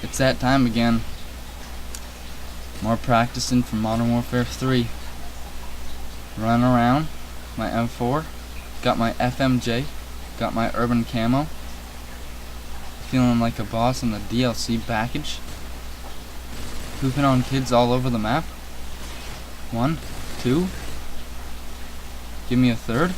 It's that time again. More practicing for Modern Warfare 3. Running around my M4, got my FMJ, got my urban camo. Feeling like a boss in the DLC package. Pooping on kids all over the map. 1, 2. Give me a third.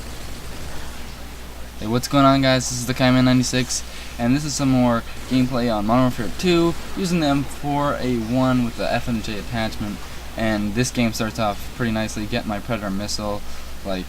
Hey, what's going on, guys? This is the Kaiman96, and this is some more gameplay on Modern Warfare 2 using the M4A1 with the FMJ attachment. And this game starts off pretty nicely, getting my Predator missile, like,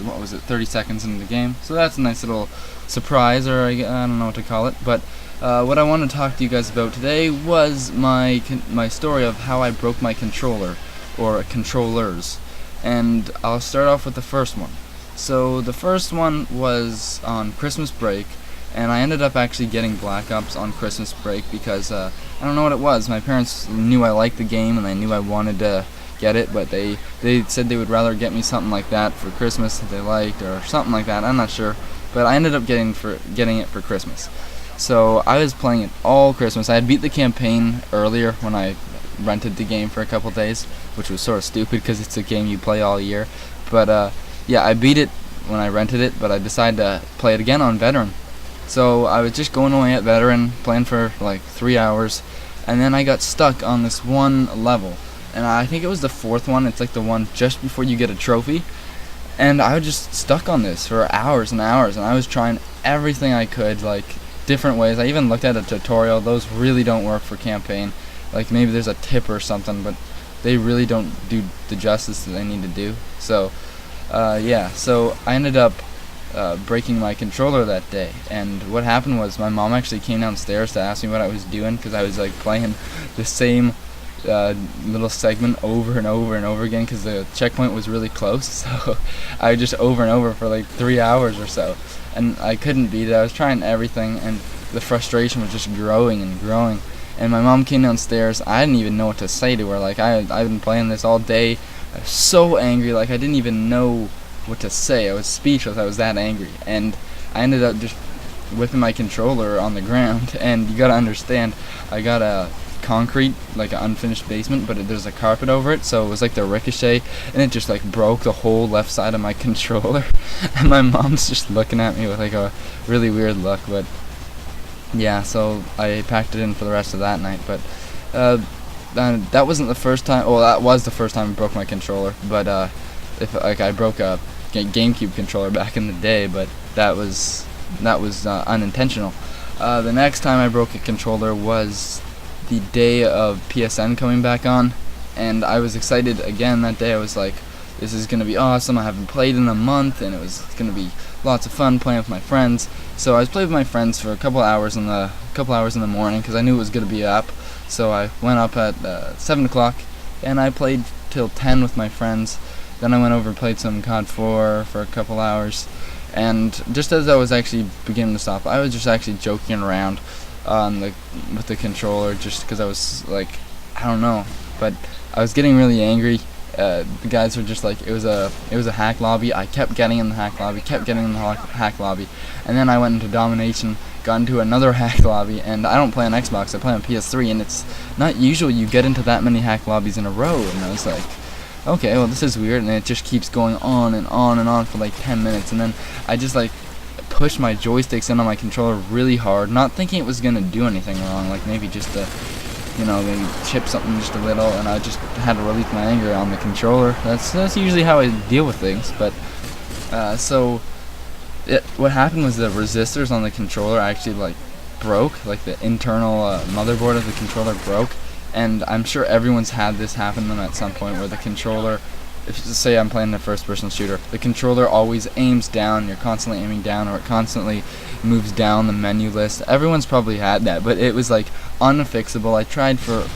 what was it, 30 seconds into the game. So that's a nice little surprise, or I don't know what to call it. But what I want to talk to you guys about today was my story of how I broke my controller, or controllers. And I'll start off with the first one. So the first one was on Christmas break, and I ended up actually getting Black Ops on Christmas break because I don't know what it was. My parents knew I liked the game and they knew I wanted to get it, but they said they would rather get me something like that for Christmas that they liked, or something like that. I'm not sure, but I ended up getting it for Christmas. So I was playing it all Christmas. I had beat the campaign earlier when I rented the game for a couple days, which was sort of stupid because it's a game you play all year. But yeah, I beat it when I rented it, but I decided to play it again on Veteran. So I was just going away at Veteran, playing for like 3 hours, and then I got stuck on this one level. And I think it was the fourth one. It's like the one just before you get a trophy. And I was just stuck on this for hours and hours, and I was trying everything I could, like different ways. I even looked at a tutorial. Those really don't work for campaign. Like maybe there's a tip or something, but they really don't do the justice that they need to do. So yeah, so I ended up breaking my controller that day, and what happened was my mom actually came downstairs to ask me what I was doing, because I was like playing the same little segment over and over and over again because the checkpoint was really close. So I just over and over for like 3 hours or so, and I couldn't beat it. I was trying everything, and the frustration was just growing and growing. And my mom came downstairs. I didn't even know what to say to her. Like I've been playing this all day. I was so angry, like I didn't even know what to say. I was speechless. I was that angry, and I ended up just whipping my controller on the ground. And you gotta understand, I got a concrete, like an unfinished basement, but there's a carpet over it, so it was like the ricochet, and it just like broke the whole left side of my controller. And my mom's just looking at me with like a really weird look. But yeah, so I packed it in for the rest of that night. But that wasn't the first time. Well, that was the first time I broke my controller. But if like I broke a GameCube controller back in the day, but that was unintentional. The next time I broke a controller was the day of PSN coming back on, and I was excited again that day. I was like, this is gonna be awesome. I haven't played in a month, and it's gonna be lots of fun playing with my friends. So I was playing with my friends for a couple hours in the morning because I knew it was gonna be up. So I went up at 7 o'clock, and I played till 10 with my friends. Then I went over and played some COD 4 for a couple hours. And just as I was actually beginning to stop, I was just actually joking around with the controller, just because I was like, I don't know, but I was getting really angry. The guys were just like, it was a hack lobby. I kept getting in the hack lobby, and then I went into domination, got into another hack lobby. And I don't play on Xbox, I play on PS3, and it's not usual you get into that many hack lobbies in a row. And I was like, okay, well this is weird, and it just keeps going on and on and on for like 10 minutes, and then I just like pushed my joysticks in on my controller really hard, not thinking it was gonna do anything wrong, like maybe just to, maybe chip something just a little, and I just had to release my anger on the controller. That's usually how I deal with things. But what happened was the resistors on the controller actually like broke, like the internal motherboard of the controller broke. And I'm sure everyone's had this happen to them at some point, where the controller, if say I'm playing a first-person shooter, the controller always aims down, you're constantly aiming down, or it constantly moves down the menu list. Everyone's probably had that, but it was like unfixable. I tried for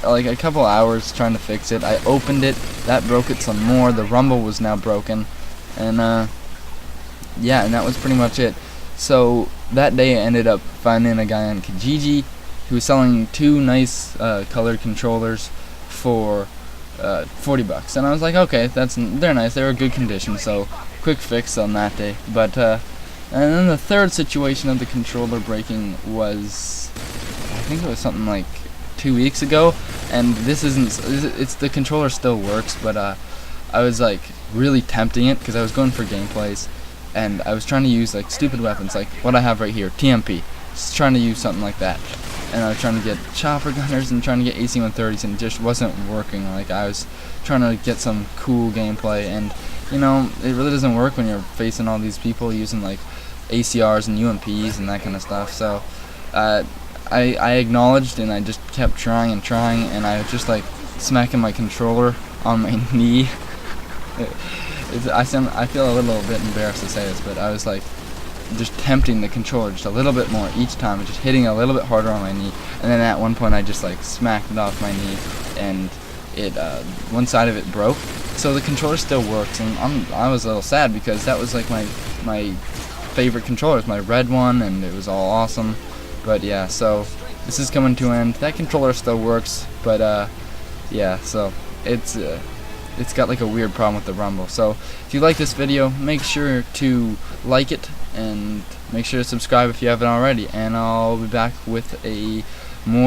like a couple hours trying to fix it. I opened it, that broke it some more. The rumble was now broken, and yeah, and that was pretty much it. So that day I ended up finding a guy on Kijiji who was selling 2 nice colored controllers for $40, and I was like, okay, they're nice, they were good condition, so quick fix on that day. But and then the third situation of the controller breaking was, I think it was something like 2 weeks ago, and this isn't, it's the controller still works, but I was like really tempting it because I was going for gameplays, and I was trying to use like stupid weapons like what I have right here, TMP. Just trying to use something like that, and I was trying to get chopper gunners and trying to get AC-130s, and it just wasn't working. Like, I was trying to get some cool gameplay, and you know, it really doesn't work when you're facing all these people using like ACRs and UMPs and that kind of stuff. So I acknowledged, and I just kept trying, and I was just like smacking my controller on my knee. I feel a little bit embarrassed to say this, but I was like just tempting the controller just a little bit more each time, and just hitting a little bit harder on my knee, and then at one point I just like smacked it off my knee, and it one side of it broke. So the controller still works, and I was a little sad because that was like my favorite controller. It was my red one, and it was all awesome. But yeah, so this is coming to an end. That controller still works, but yeah, so it's got like a weird problem with the rumble. So if you like this video, make sure to like it, and make sure to subscribe if you haven't already, and I'll be back with a more